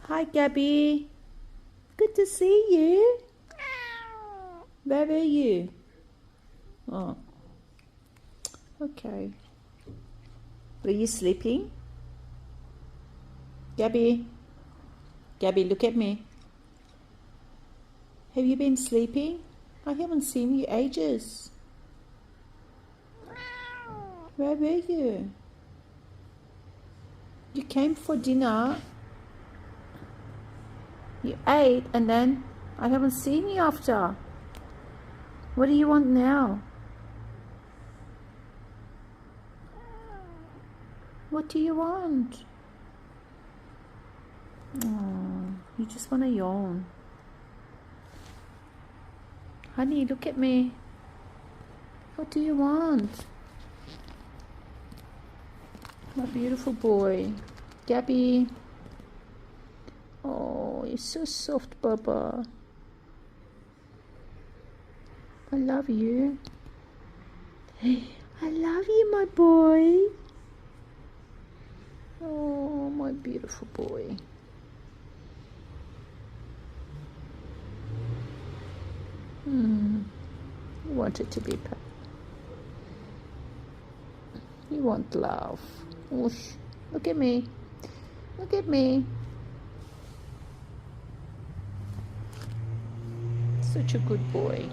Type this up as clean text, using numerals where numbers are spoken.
Hi, Gabby. Good to see you. Where are you? Oh, okay. Were you sleeping? Gabby? Gabby, look at me. Have you been sleeping? I haven't seen you ages. Where were you? You came for dinner. You ate and then I haven't seen you after. What do you want now? What do you want? Oh, you just want to yawn. Honey, look at me. What do you want? My beautiful boy. Gabby. Oh, you're so soft, Baba. I love you. I love you, my boy. Oh, my beautiful boy. You wanted to be pet. You want love. Whoosh. Look at me. Look at me. Such a good boy.